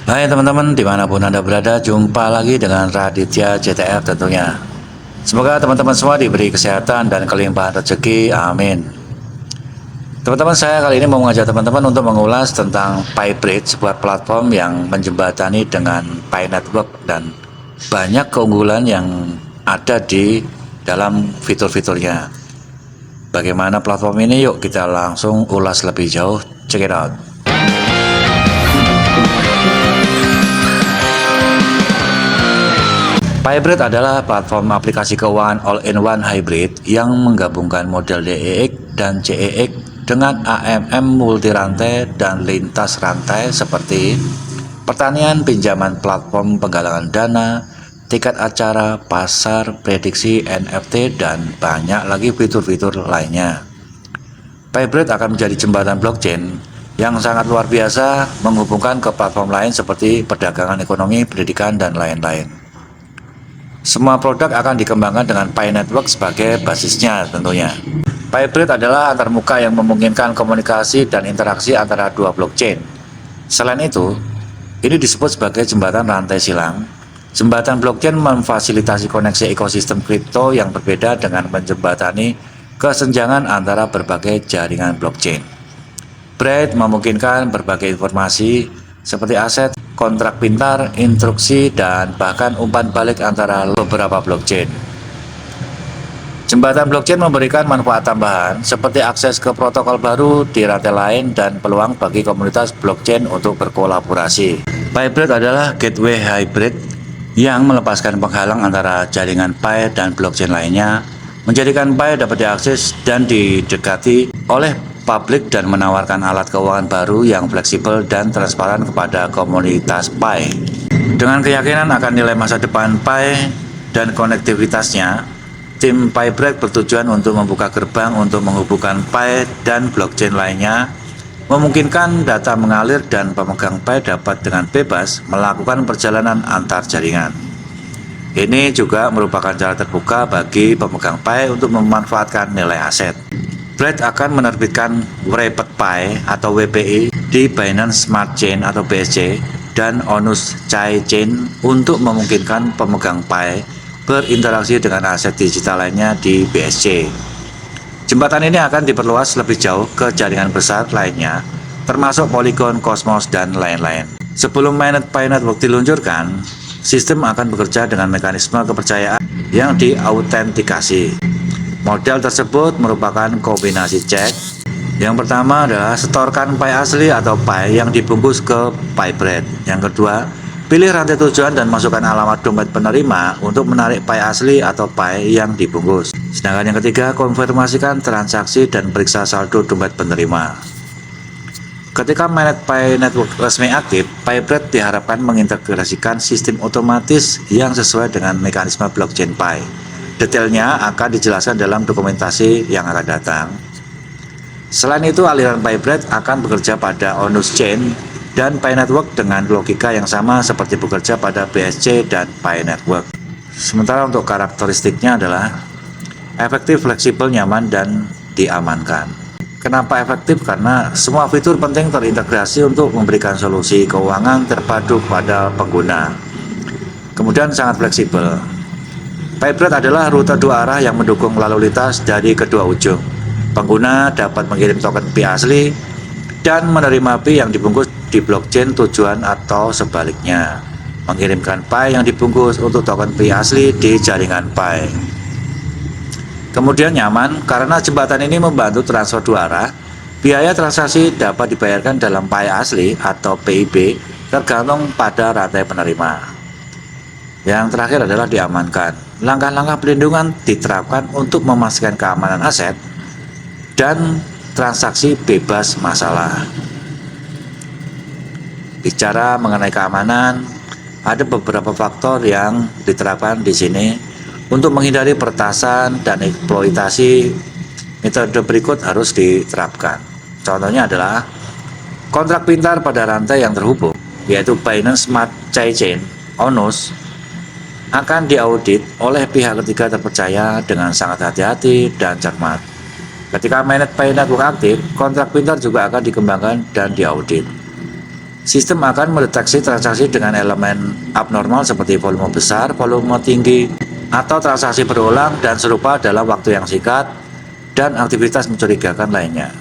Hai teman-teman, dimanapun Anda berada, jumpa lagi dengan Raditya JTF tentunya. Semoga teman-teman semua diberi kesehatan dan kelimpahan rezeki, amin. Teman-teman, saya kali ini mau mengajak teman-teman untuk mengulas tentang PiBridge, sebuah platform yang menjembatani dengan Pi Network dan banyak keunggulan yang ada di dalam fitur-fiturnya. Bagaimana platform ini? Yuk kita langsung ulas lebih jauh, check it out. PiBridge adalah platform aplikasi keuangan all-in-one hybrid yang menggabungkan model DEX dan CEX dengan AMM multi rantai dan lintas rantai seperti pertanian, pinjaman, platform penggalangan dana, tiket acara, pasar, prediksi, NFT, dan banyak lagi fitur-fitur lainnya. PiBridge akan menjadi jembatan blockchain yang sangat luar biasa menghubungkan ke platform lain seperti perdagangan ekonomi, pendidikan, dan lain-lain. Semua produk akan dikembangkan dengan Pi Network sebagai basisnya tentunya. PiBridge adalah antarmuka yang memungkinkan komunikasi dan interaksi antara dua blockchain. Selain itu, ini disebut sebagai jembatan rantai silang. Jembatan blockchain memfasilitasi koneksi ekosistem kripto yang berbeda dengan menjembatani kesenjangan antara berbagai jaringan blockchain. PiBridge memungkinkan berbagai informasi seperti aset, kontrak pintar, instruksi, dan bahkan umpan balik antara beberapa blockchain. Jembatan blockchain memberikan manfaat tambahan seperti akses ke protokol baru di rantai lain dan peluang bagi komunitas blockchain untuk berkolaborasi. PiBridge adalah gateway hybrid yang melepaskan penghalang antara jaringan Pi dan blockchain lainnya, menjadikan Pi dapat diakses dan didekati oleh publik dan menawarkan alat keuangan baru yang fleksibel dan transparan kepada komunitas Pi. Dengan keyakinan akan nilai masa depan Pi dan konektivitasnya, tim PiBridge bertujuan untuk membuka gerbang untuk menghubungkan Pi dan blockchain lainnya, memungkinkan data mengalir dan pemegang Pi dapat dengan bebas melakukan perjalanan antar jaringan. Ini juga merupakan cara terbuka bagi pemegang Pi untuk memanfaatkan nilai aset. PiBridge akan menerbitkan Wrapped Pi atau WPI di Binance Smart Chain atau BSC dan Onus Chai Chain untuk memungkinkan pemegang Pi berinteraksi dengan aset digital lainnya di BSC. Jembatan ini akan diperluas lebih jauh ke jaringan besar lainnya, termasuk Polygon, Cosmos, dan lain-lain. Sebelum mainnet Pi Network diluncurkan, sistem akan bekerja dengan mekanisme kepercayaan yang diautentikasi. Model tersebut merupakan kombinasi cek. Yang pertama adalah setorkan Pi asli atau Pi yang dibungkus ke PiBridge. Yang kedua, pilih rantai tujuan dan masukkan alamat dompet penerima untuk menarik Pi asli atau Pi yang dibungkus. Sedangkan yang ketiga, konfirmasikan transaksi dan periksa saldo dompet penerima. Ketika mainnet Pi Network resmi aktif, PiBridge diharapkan mengintegrasikan sistem otomatis yang sesuai dengan mekanisme blockchain Pi. Detailnya akan dijelaskan dalam dokumentasi yang akan datang. Selain itu, aliran PiBridge akan bekerja pada Onus Chain dan Pi Network dengan logika yang sama seperti bekerja pada BSC dan Pi Network. Sementara untuk karakteristiknya adalah efektif, fleksibel, nyaman, dan diamankan. Kenapa efektif? Karena semua fitur penting terintegrasi untuk memberikan solusi keuangan terpadu pada pengguna. Kemudian sangat fleksibel. PiBridge adalah rute dua arah yang mendukung lalu lintas dari kedua ujung. Pengguna dapat mengirim token Pi asli dan menerima Pi yang dibungkus di blockchain tujuan atau sebaliknya, mengirimkan Pi yang dibungkus untuk token Pi asli di jaringan Pi. Kemudian nyaman, karena jembatan ini membantu transfer dua arah. Biaya transaksi dapat dibayarkan dalam Pi asli atau PIB tergantung pada rantai penerima. Yang terakhir adalah diamankan. Langkah-langkah pelindungan diterapkan untuk memastikan keamanan aset dan transaksi bebas masalah. Bicara mengenai keamanan, ada beberapa faktor yang diterapkan di sini untuk menghindari peretasan dan eksploitasi. Metode berikut harus diterapkan. Contohnya adalah kontrak pintar pada rantai yang terhubung, yaitu Binance Smart Chain, Onus, akan diaudit oleh pihak ketiga terpercaya dengan sangat hati-hati dan cermat. Ketika mainnet Pi Network aktif, kontrak pintar juga akan dikembangkan dan diaudit. Sistem akan mendeteksi transaksi dengan elemen abnormal seperti volume besar, volume tinggi, atau transaksi berulang dan serupa dalam waktu yang singkat, dan aktivitas mencurigakan lainnya.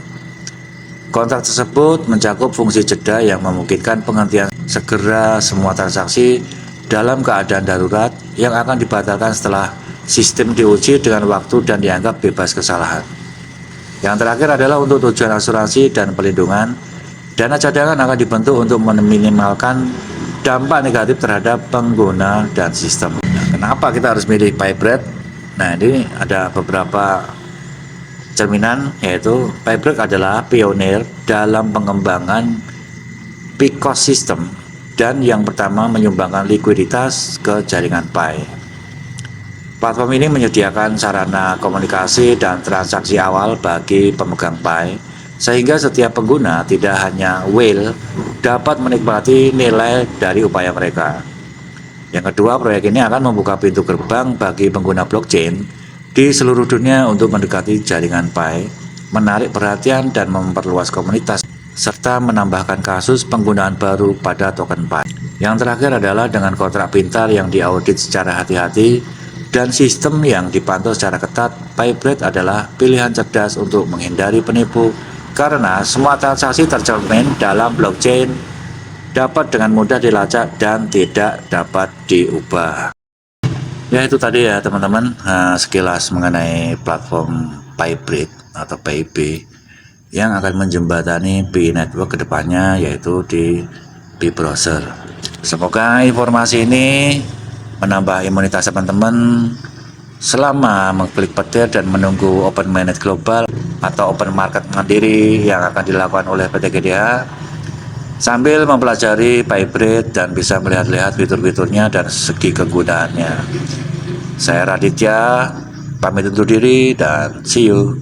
Kontrak tersebut mencakup fungsi jeda yang memungkinkan penghentian segera semua transaksi dalam keadaan darurat yang akan dibatalkan setelah sistem diuji dengan waktu dan dianggap bebas kesalahan. Yang terakhir adalah untuk tujuan asuransi dan pelindungan. Dana cadangan akan dibentuk untuk meminimalkan dampak negatif terhadap pengguna dan sistem. Nah, kenapa kita harus milih PipeRate? Nah, ini ada beberapa cerminan, yaitu PipeRate adalah pionir dalam pengembangan PICOS system dan yang pertama menyumbangkan likuiditas ke jaringan Pi. Platform ini menyediakan sarana komunikasi dan transaksi awal bagi pemegang Pi, sehingga setiap pengguna, tidak hanya whale, dapat menikmati nilai dari upaya mereka. Yang kedua, proyek ini akan membuka pintu gerbang bagi pengguna blockchain di seluruh dunia untuk mendekati jaringan Pi, menarik perhatian dan memperluas komunitas, serta menambahkan kasus penggunaan baru pada token Pi. Yang terakhir adalah dengan kontrak pintar yang diaudit secara hati-hati dan sistem yang dipantau secara ketat, PipeRate adalah pilihan cerdas untuk menghindari penipu, karena semua transaksi tercermin dalam blockchain dapat dengan mudah dilacak dan tidak dapat diubah. Ya, itu tadi ya teman-teman, sekilas mengenai platform PipeRate atau PIB yang akan menjembatani Pi Network kedepannya, yaitu di Pi Browser. Semoga informasi ini menambah imunitas teman-teman selama mengklik petir dan menunggu open mainnet global atau open market mandiri yang akan dilakukan oleh PT GDH, sambil mempelajari PipeRate dan bisa melihat-lihat fitur-fiturnya dan segi kegunaannya. Saya Raditya, pamit undur diri dan see you.